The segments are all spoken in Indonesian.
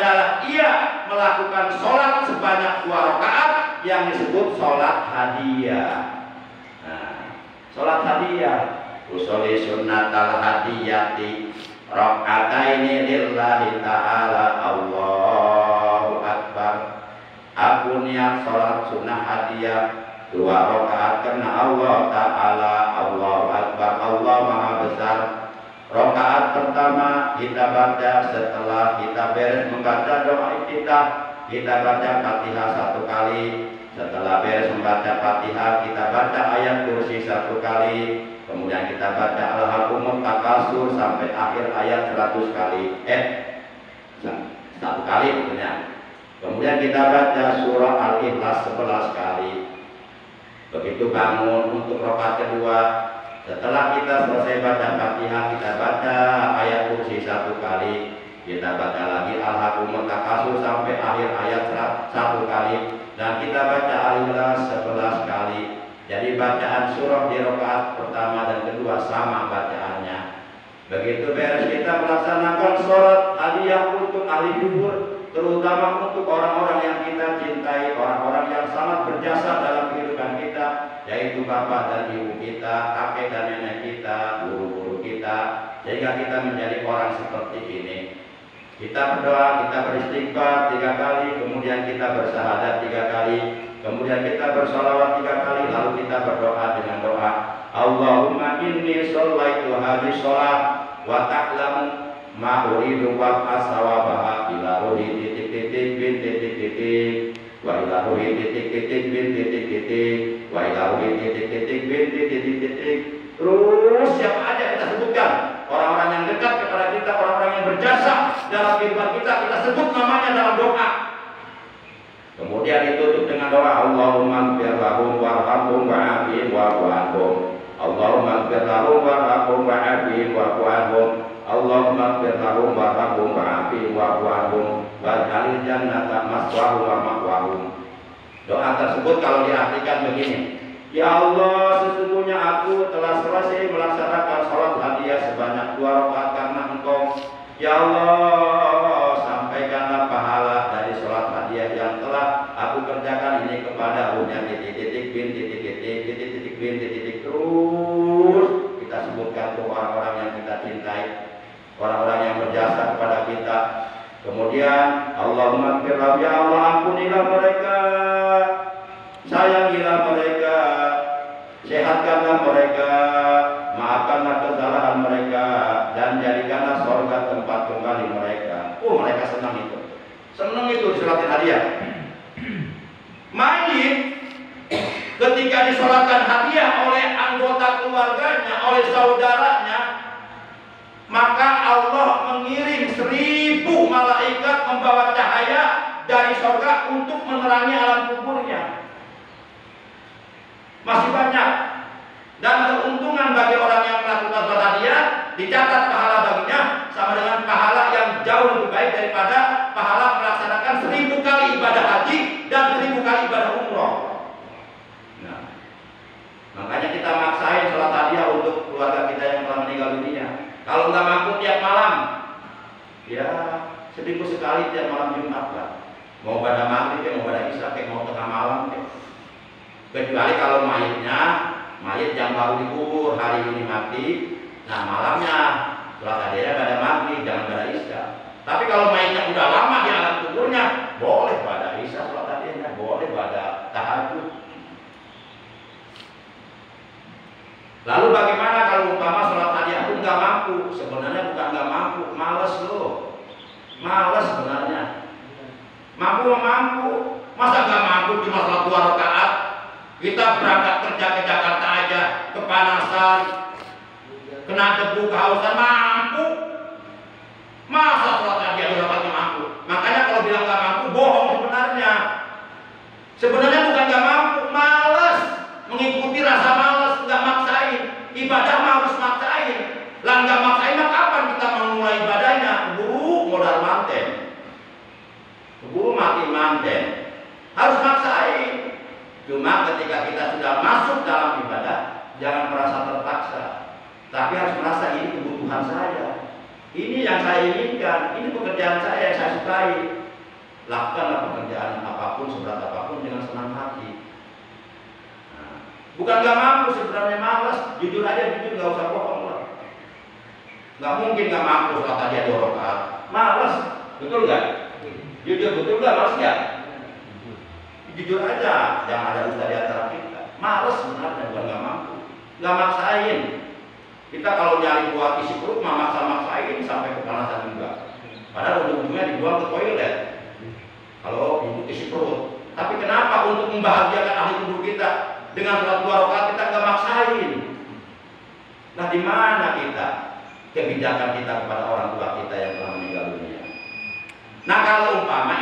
adalah ia melakukan sholat sebanyak 2 rakaat yang disebut sholat hadiah. Nah, sholat hadiah, usolli sunnatal hadiyati rakaataini lillahi ta'ala Allahu akbar. Aku niat sholat sunnah hadiah 2 rakaat karena Allah Ta'ala, Allahu akbar, Allah maha besar. Rakaat pertama kita baca setelah kita beres membaca doa kita baca Fatihah 1 kali. Setelah beres membaca Fatihah kita baca ayat kursi 1 kali. Kemudian kita baca Al-Hakumut Takasur sampai akhir ayat 100 kali. 1 kali maksudnya. Kemudian kita baca surah Al-Ikhlas 11 kali. Begitu bangun untuk rakaat kedua, setelah kita selesai baca Fatihah, kita baca ayat kursi 1 kali. Kita baca lagi Al-Hakumut Takasur sampai akhir ayat 1 kali. Dan kita baca Al-Ikhlas 11 kali. Jadi bacaan surah di rakaat pertama dan kedua sama bacaannya. Begitu beres kita melaksanakan sholat hadiah untuk ahli kubur, terutama untuk orang-orang yang kita cintai, orang-orang yang sangat berjasa dalam kehidupan kita, yaitu bapak dan ibu kita, kakek dan nenek kita, guru-guru kita, sehingga kita menjadi orang seperti ini. Kita berdoa, kita beristighfar 3 kali, kemudian kita bersahadat 3 kali, kemudian kita bersolawat 3 kali, lalu kita berdoa dengan doa Allahumma inni shallaitu hadhihi sholat wa ta'lamu ma uridu wa asawabaha ila ruhi titik-titik bin titik-titik wa ila ruhi titik-titik bin titik-titik wa ila ruhi titik-titik bin titik-titik. Terus siapa aja kita sebutkan, orang-orang yang dekat kepada kita, orang-orang yang berjasa dalam kehidupan kita, kita sebut namanya dalam doa. Kemudian ditutup dengan doa Allahumma ighfir lahum warhamhum wa'afihim wa'fu anhum. Allahumma ighfir lahum warhamhum wa'afihim wa'fu anhum. Allahumma ighfir lahum warhamhum wa'afihim wa'fu anhum waj'alil jannata maswahum wa ma'wahum. Doa tersebut kalau diartikan begini: Ya Allah, sesungguhnya aku telah selesai melaksanakan sholat hadiah sebanyak 2 rakaat karena Engkau. Ya Allah, sampaikanlah pahala dari sholat hadiah yang telah aku kerjakan ini kepada Unya titik-titik bin titik-titik titik-titik bin titik-titik. Terus kita sebutkan untuk orang-orang yang kita cintai, orang-orang yang berjasa kepada kita. Kemudian Allahumma ighfir lahum, ya Allah ampunilah mereka, sayangilah mereka, sehatkanlah mereka, maafkanlah kesalahan mereka, dan jadikanlah surga tempat kembali mereka. Mereka senang itu. Senang itu disolatin hadiah. Mayit ketika disolatkan hadiah oleh anggota keluarganya, oleh saudaranya, maka Allah mengirim 1000 malaikat membawa cahaya dari surga untuk menerangi alam kuburnya. Masih banyak. Dan keuntungan bagi orang yang melakukan sholat hadiah, dicatat pahala baginya sama dengan pahala yang jauh lebih baik daripada pahala melaksanakan 1000 kali ibadah haji dan 1000 kali ibadah umroh. Nah, makanya kita maksain sholat hadiah untuk keluarga kita yang telah meninggal dunia. Kalau nggak mampu tiap malam, ya seminggu sekali tiap malam Jumat lah. Mau pada maghrib, mau pada isya, mau tengah malam. Kecuali kalau mayit yang baru dikubur hari ini mati, nah malamnya sholat hadiahnya pada maghrib, jangan pada isya. Tapi kalau mayitnya udah lama di alam kuburnya, boleh pada isya sholat hadiahnya, boleh pada tahajud. Lalu bagaimana kalau umpama sholat hadiah pun nggak mampu? Sebenarnya bukan nggak mampu, males loh, males sebenarnya. Mampu, masa nggak mampu cuma sholat 2 rakaat? Kita berangkat kerja ke Jakarta aja, kepanasan, kena debu, kehausan, mampu. Masa sholat hadiah 2 rakaat mampu? Makanya kalau bilang nggak mampu, bohong sebenarnya. Sebenarnya bukan nggak mampu, males, mengikuti rasa males, nggak maksain. Ibadah mah harus maksain. Lah nggak maksain, mah kapan kita memulai ibadahnya? Keburu modal manten, keburu mati manten. Harus maksain. Cuma ketika kita sudah masuk dalam ibadah, jangan merasa terpaksa, tapi harus merasa ini kebutuhan saya. Ini yang saya inginkan, ini pekerjaan saya yang saya sukai. Lakukanlah pekerjaan apapun, seberat apapun dengan senang hati. Nah, bukan gak mampu, sebenarnya malas. Jujur aja, jujur, gak usah bohong lah. Gak mungkin gak mampu setelah tadi ada 2 rakaat. Malas, betul gak? Jujur, betul gak? Malas gak? Jujur aja, jangan ada dusta di antara kita. Malas sebenarnya, bukan gak mampu. Gak maksain. Kita kalau nyari buat isi perut, maksa-maksain sampai kepanasan juga. Padahal ujung-ujungnya dibuang ke toilet. Kalau ibu isi perut. Tapi kenapa untuk membahagiakan ahli kubur kita dengan sholat 2 rakaat kita nggak maksain? Nah, di mana kita kebijakan kita kepada orang tua kita yang telah meninggal dunia? Nah, kalau umpama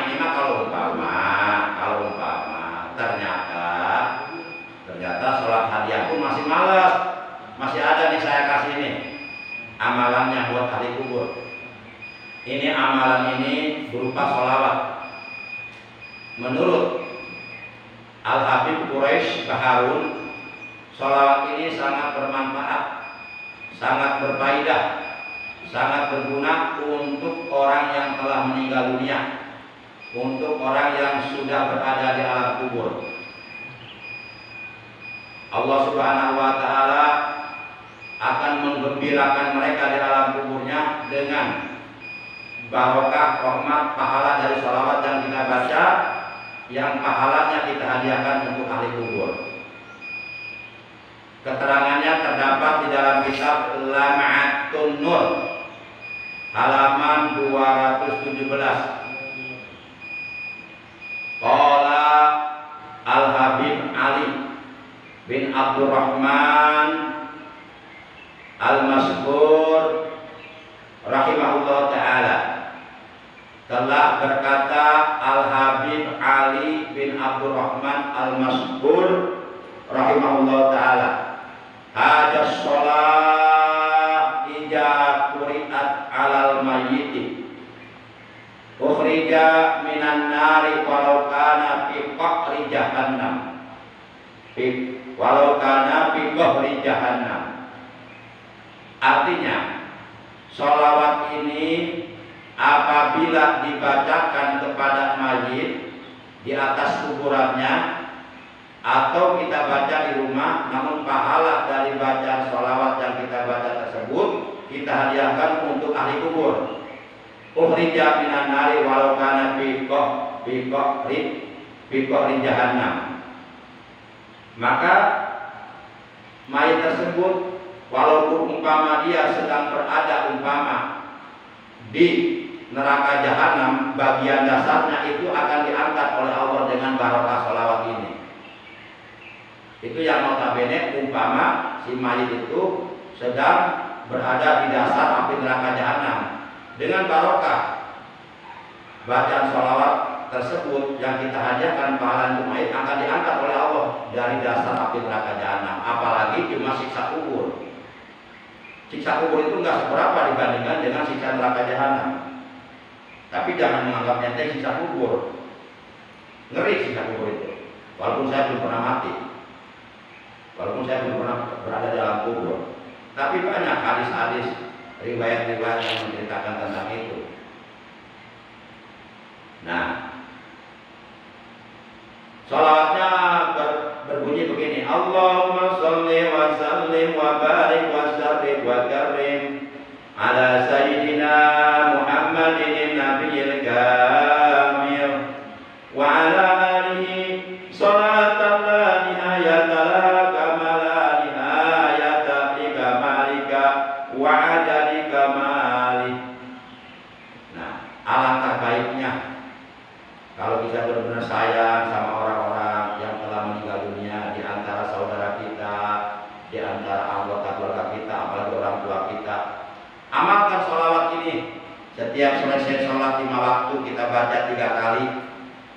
ternyata sholat hadiah pun masih malas, masih ada nih saya kasih nih amalannya buat ahli kubur. Ini amalan ini berupa sholawat. Menurut Al-Habib Quraisy Baharun, sholawat ini sangat bermanfaat, sangat berfaedah, sangat berguna untuk orang yang telah meninggal dunia, untuk orang yang sudah berada di alam kubur. Allah Subhanahu wa Ta'ala akan menggembirakan mereka di alam kuburnya dengan barokah, rahmat, pahala dari sholawat yang kita baca, yang pahalanya kita hadiahkan untuk ahli kubur. Keterangannya terdapat di dalam kitab Lam'atun Nur halaman 217. Qala Al-Habib Ali bin Abdurrahman Al-Masbur rahimahullah ta'ala telah berkata Al-Habib Ali bin Abdurrahman Al-Masbur rahimahullah ta'ala, hadas sholat ija kuriat alal mayyiti ukhrija minan nari walau kana fi qa'ri jahannam walau kana fi qa'ri jahannam. Artinya sholawat ini apabila dibacakan kepada mayit di atas kuburannya atau kita baca di rumah, namun pahala dari bacaan sholawat yang kita baca tersebut kita hadiahkan untuk ahli kubur. Ukhrija minan nari walau kana fi qa'ri jahannam. Maka mayit tersebut walaupun umpama dia sedang berada di neraka jahanam, bagian dasarnya itu akan diangkat oleh Allah dengan barokah sholawat ini. Itu yang notabene umpama si mayit itu sedang berada di dasar api neraka jahanam, dengan barokah bacaan sholawat tersebut yang kita hadiahkan, pahala untuk mayit akan diangkat oleh Allah dari dasar api neraka jahanam. Apalagi cuma siksa kubur. Siksa kubur itu nggak seberapa dibandingkan dengan siksa neraka jahanam. Tapi jangan menganggap enteng siksa kubur. Ngeri siksa kubur itu. Walaupun saya belum pernah mati, walaupun saya belum pernah berada dalam kubur, tapi banyak hadis-hadis, riwayat-riwayat yang menceritakan tentang itu. Nah, sholawatnya berbunyi begini: Allahumma sholli wa sallim wa barik wa sharif wa karim ala sayyidina Muhammadin nabiyil kamil wa ala alihi sholatan la nihayata laha kama la nihayata li kamalika wa adali kamalik. Nah, alangkah baiknya kalau kita benar-benar sayang sama orang-orang yang telah meninggal dunia di antara saudara kita, di antara anggota keluarga kita, apalagi orang tua kita. Amalkan sholawat ini. Setiap selesai sholat 5 waktu kita baca 3 kali.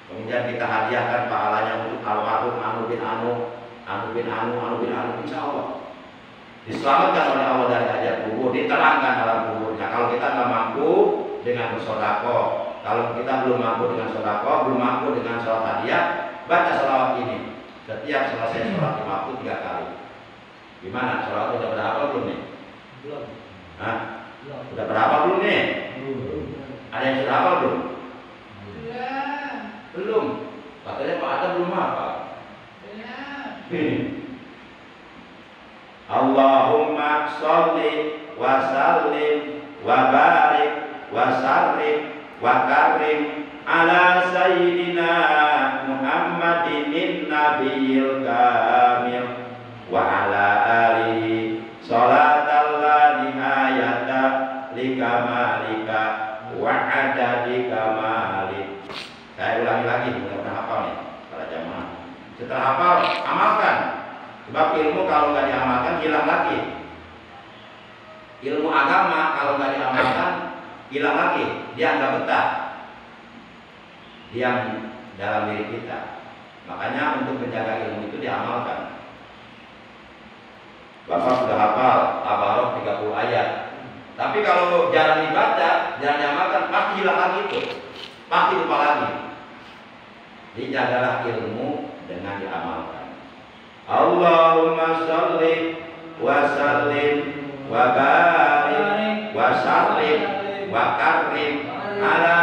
Kemudian kita hadiahkan pahalanya untuk almarhum Anu bin Anu, Anu bin Anu, Anu bin Anu, insya Allah diselamatkan oleh Allah dari azab kubur, diterangkan dalam kuburnya. Kalau kita nggak mampu dengan bersedekah, kalau kita belum mampu dengan sedekah, belum mampu dengan sholat hadiah, baca sholawat ini. Setiap selesai sholat 5 waktu 3 kali. Gimana? Sholawat udah berapa belum nih? Belum. Hah? Sudah berapa belum nih? Ada yang sudah hafal belum? Belum. Katanya Pak Adam belum hafal. Allahumma sholli wa sallim wa barik wa sarrif wa karim ala sayyidina Muhammadin nabiyil kamil wa ala alihi sholatan la nihayata likamalika wa adadi kamalik. Saya ulangi lagi, mudah-mudahan hafal nih para jamaah. Setelah hafal, amalkan. Sebab ilmu kalau nggak diamalkan hilang lagi. Ilmu agama kalau nggak diamalkan hilang lagi. Dia nggak betah. Diam dalam diri kita. Makanya untuk menjaga ilmu itu diamalkan. Bapak sudah hafal Tabarok 30 ayat. Tapi kalau jarang dibaca, jarang diamalkan, pasti hilang lagi itu. Pasti lupa lagi. Dijagalah ilmu dengan diamalkan. Allahumma sholli wa sallim wa barik wa sarrif wa karim ala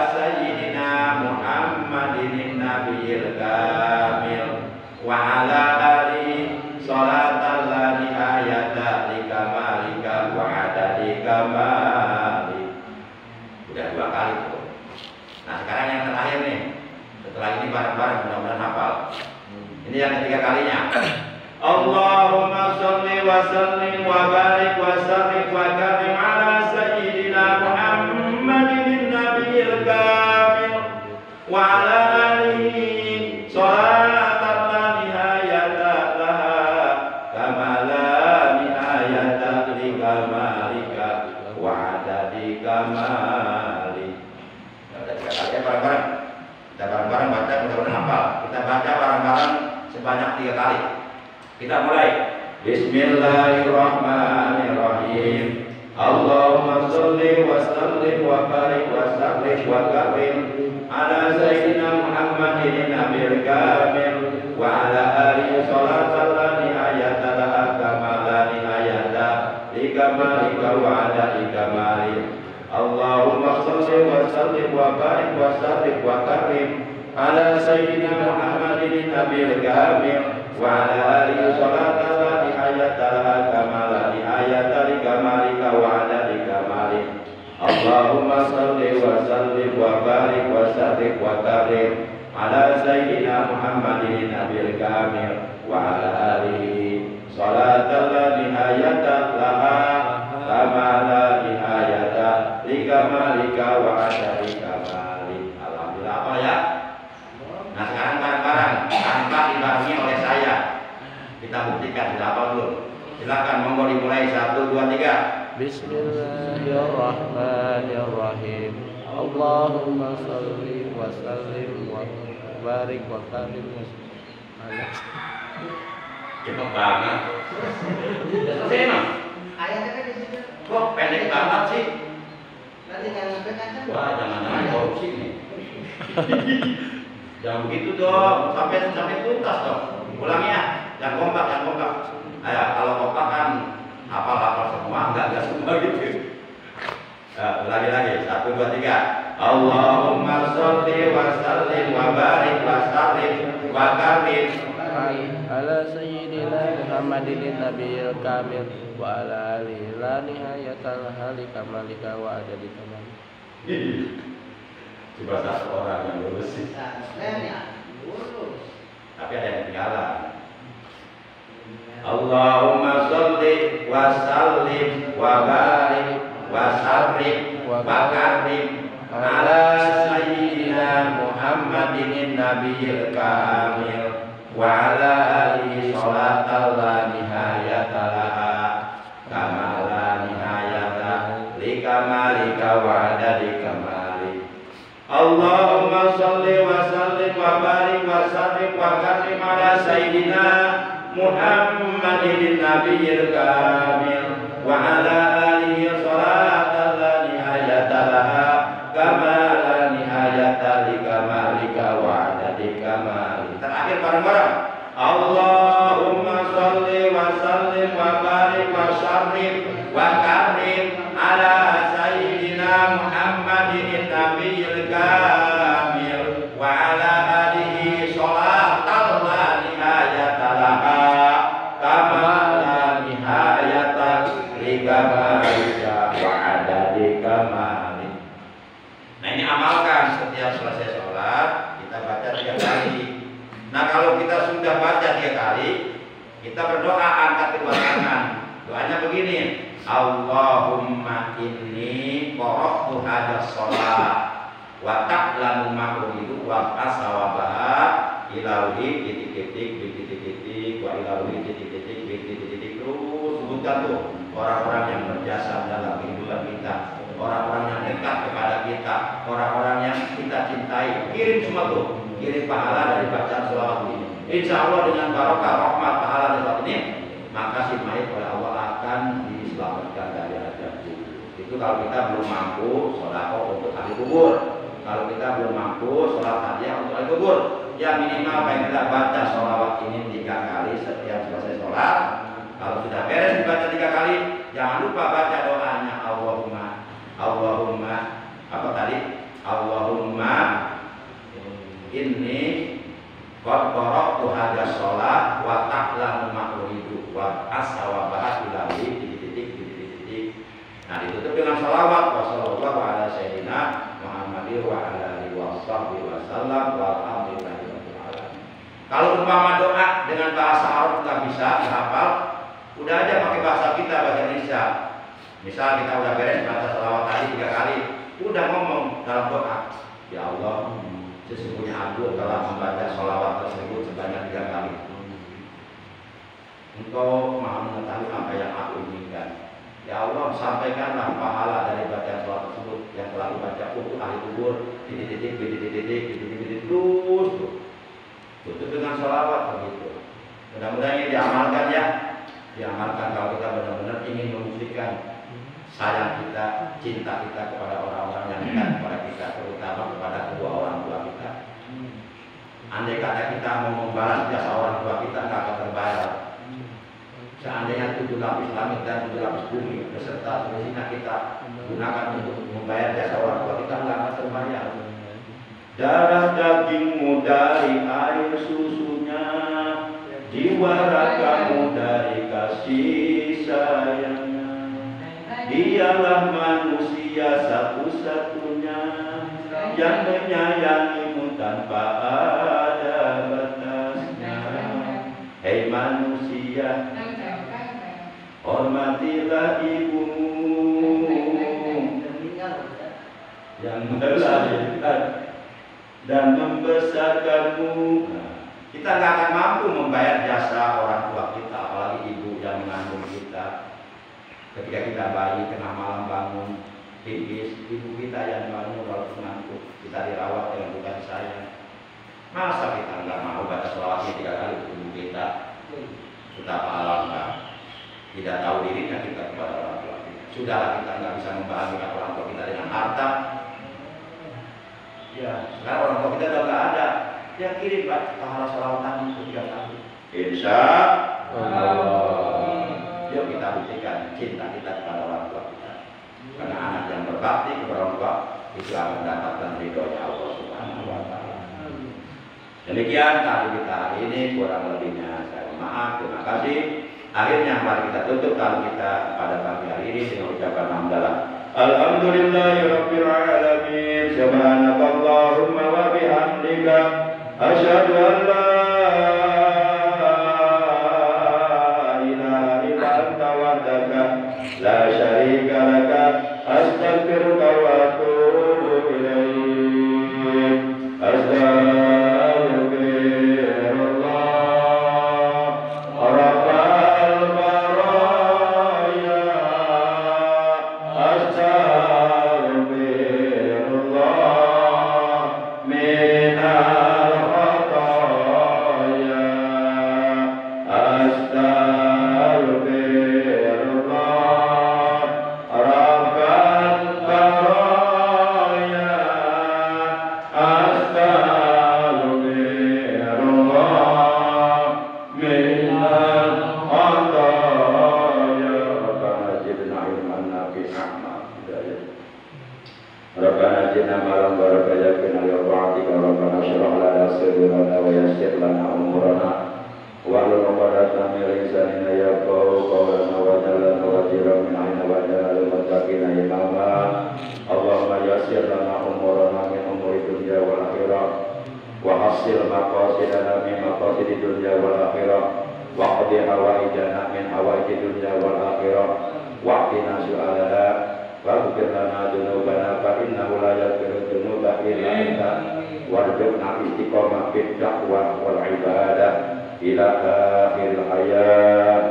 sayyidina Muhammadin nabiyil kamil wa ala alihi sholatan la nihayata likamalika wa adadi kamalik. Udah 2 kali tuh. Nah sekarang yang terakhir nih. Setelah ini bareng-bareng mudah-mudahan hafal. Ini yang ketiga kalinya. Allahumma sholli wa sallim wa barik wa sarrif wa karim ala sayyidina Muhammadin nabiyil kamil wa ala alihi sholatan la nihayata laha kama la nihayata li kamalika wa adadi kamalik. Udah 3 kali bareng-bareng. Kita bareng-barang baca, mudah-mudahan hafal. Kita baca bareng-bareng sebanyak 3 kali. Kita mulai. Bismillahirrahmanirrahim. Allahumma sholli wa sallim wa barik wa sarrif wa karim ala sayyidina Muhammadin nabiyil kamil wa ala alihi sholatan la nihayata laha kama la nihayata li kamalika wa adadi kamalika. Allahumma sholli wa sallim wa barik wa sarrif wa karim ala sayyidina Muhammadin nabiyil kamil wa ala alihi sholatan la nihayata laha kama la nihayata li kamalika wa adadi kamalik. Allahumma sholli wa sallim wa barik wa sarrif wa karim ala sayyidina Muhammadin nabiyil kamil wa ala alihi sholatan la nihayata laha kama la nihayata likamalika wa adadi kamalik. Alhamdulillah apa ya? Nah sekarang bareng-bareng tanpa dibarengi oleh saya kita buktikan sudah apa belum? Silakan monggo dimulai 1, 2, 3. Bismillahirrahmanirrahim. Allahumma sholli wa sallim wa barik wa karim ala. Cepet banget. Selesai emang? Ayatnya kan di situ. Kok pendek banget sih? Nanti jangan sampai. Wah, jangan-jangan korupsi nih. Jangan begitu dong, sampai tuntas dong. Ulangi ya, jangan kompak. Ayo, kalau kompak kan hafal semua, enggak semua gitu. Ulangi lagi, 1, 2, 3. Allahumma sholli wa sallim wa barik wa sarrif wa karim ala sayyidina Muhammadin nabiyil kamil wa ala alihi la nihayata laha li kamalika wa adadi kamalik. Coba satu orang yang lulus sih. Tapi ada yang ketinggalan. Allahumma sholli wa sallim wa barik wa sarrif wa karim ala sayyidina Muhammadin nabiyil kamil wa ala alihi sholatan la nihayata laha kama la nihayata li kamalika wa adadi kamalik. Allahumma sholli wa sallim wa barik wa sarrif wa karim ala sayyidina Muhammadin nabiyil kamil wa ala alihi sholatan la nihayata laha kama la nihayata li kamalika wa adadi kamalik. Terakhir bareng-bareng. Allahumma sholli wa sallim wa barik wa sarrif wa karim ala amalkan setiap selesai sholat kita baca 3 kali. Nah kalau kita sudah baca 3 kali, kita berdoa angkat kedua tangan. Doanya begini, Allahumma inni qara'tu hadzal sholat wa ta'lamu ma uridu wa asawabaha ilahi titik wa ilahi titik terus sebutkan tuh orang-orang yang berjasa dalam kehidupan kita, orang-orang yang dekat kepada kita, orang-orang yang kita cintai. Kirim semua tuh, kirim pahala dari bacaan sholawat ini. Insya Allah dengan barokah rahmat pahala dari sholawat ini, maka si mayit oleh Allah akan diselamatkan dari azab kubur. Itu kalau kita belum mampu sholawat untuk ahli kubur. Kalau kita belum mampu sholat hadiah untuk ahli kubur, ya minimal yang kita baca sholawat ini 3 kali setiap selesai sholat. Kalau sudah beres dibaca 3 kali, jangan lupa baca doanya Allahumma apa tadi? Allahumma inni qad qara'tu hadzal sholat wa ta'lamu ma uridu wa asawabaha ilahi titik. Nah ditutup dengan sholawat wa sallallahu ala sayyidina Muhammadin wa ala alihi wa sahbihi wa sallam walhamdulillahi rabbil alamin. Kalau umpama doa dengan bahasa Arab nggak bisa dihafal, udah aja pakai bahasa kita, bahasa Indonesia. Misal kita udah beres baca sholawat tadi 3 kali, udah ngomong dalam doa, ya Allah, sesungguhnya aku telah membaca sholawat tersebut sebanyak 3 kali. Engkau maha mengetahui apa yang aku inginkan. Ya Allah, sampaikanlah pahala dari bacaan sholawat tersebut yang telah dibaca untuk ahli kubur titik terus tutup dengan sholawat begitu. Mudah-mudahan ini diamalkan ya. Diamalkan kalau kita benar-benar ingin membuktikan sayang kita, cinta kita kepada orang-orang yang dekat kepada kita, terutama kepada kedua orang tua kita. Andai kata kita mau membalas jasa orang tua kita nggak akan terbayar. Seandainya 7 lapis langit dan 7 lapis bumi beserta seluruhnya kita gunakan untuk membayar jasa orang tua kita nggak akan terbayar. Darah dagingmu dari air susunya, jiwa ragamu dari kasih sayangnya. Dialah manusia satu-satunya yang menyayangimu tanpa ada batasnya. Hei manusia, hormatilah ibumu yang melahirkan dan membesarkanmu. Kita nggak akan mampu membayar jasa orang tua kita, apalagi ibu yang mengandung kita. Ketika kita bayi tengah malam bangun pipis, ibu kita yang bangun lalu mengantuk, kita dirawat dengan bukan sayang. Masa kita nggak mau baca sholawat 3 kali untuk ibu kita? Betapa alangkah tidak tahu dirinya kita kepada orang tua kita. Sudahlah kita nggak bisa membahagiakan orang tua kita dengan harta. Ya, sekarang orang tua kita udah nggak ada. Ya kirim Pak pahala sholawatan itu 3 kali. Insya Allah. Yuk kita buktikan cinta kita kepada orang tua kita. Karena anak yang berbakti kepada orang tua itu akan mendapatkan ridhonya Allah Subhanahu wa Ta'ala. Demikian kali kita hari ini, kurang lebihnya saya mohon maaf. Terima kasih. Akhirnya mari kita tutup kali kita pada pagi hari ini dengan ucapan hamdalah. Alhamdulillahirabbil alamin. Subhanakallahumma wa bihamdika asyhadu an la ilaha illa anta wahdaka la syarika laka astaghfiruka wa atubu ilaik. Allahumma yassir lana umurana wasil maqasidana min maqasidid dunya wal akhirah wa qadi hawaijana min hawaijid dunya wal akhirah wa qina su'alana waghfir lana dzunubana fa innahu la yaghfiru dzunuba illa anta warzuqna istiqamah fid da'wah wal ibadah ila akhir hayat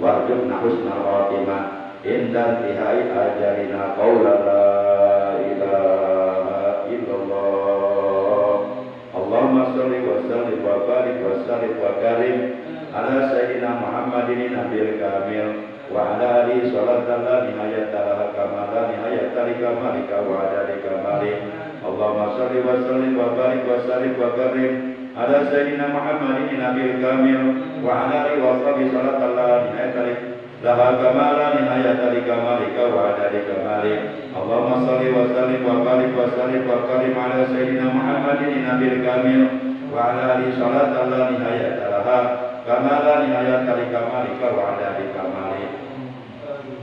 warzuqna husnal khatimah inda intihai ajalina qaula la ilaha illallah. Allahumma sholli wa sallim wa barik wa sallim wa karim ala sayyidina Muhammadin nabiyil kamil wa ala alihi sholatan la nihayata laha kama la nihayata li kamalika wa adadi kamalik. Allahumma sholli wa sallim wa barik wa sallim wa karim ala sayyidina Muhammadin nabiyil kamil wa ala alihi wa sahbihi sholatan la nihayata laha kama la nihayata li kamalika wa adadi kamalik. Allahumma sholli wa sallim wa barik wa sallim wa karim ala sayyidina Muhammadin nabiyil kamil wa ala alihi sholatan la nihayata laha kama la nihayata li kamalika wa adadi kamalik.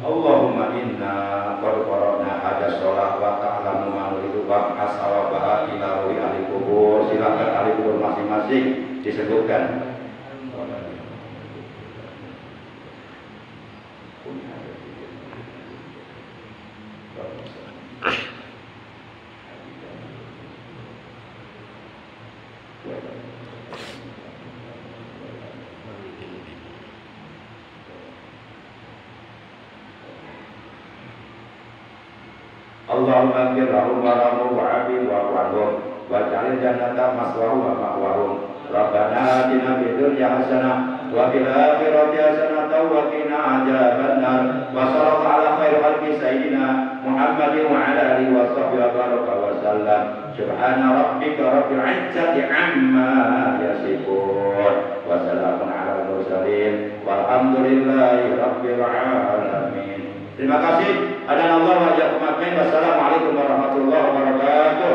Allahumma inna qad qara'na hadza shalah wa ta'lamu ma nuridu wa ashabaha ila ruhi ahli kubur. Silakan ahli kubur masing-masing disebutkan. Allahumma ighfir lahum warhamhum wa'afi wa'anhum waj'al jannata maswahum wa ma'wahum. Rabbana atina fid dunya hasanah wa fil akhirati hasanah wa qina adzabannar. Wa sallallahu ala khairi khalqi sayyidina Muhammadin wa ala alihi wa sahbihi baraka wa sallam. Subhana rabbika rabbil izzati amma yasifun wa salamun ala mursalin walhamdulillahi rabbil alamin. Terima kasih. Adana Allah wa iyyakum ajmain. Wassalamualaikum warahmatullahi wabarakatuh.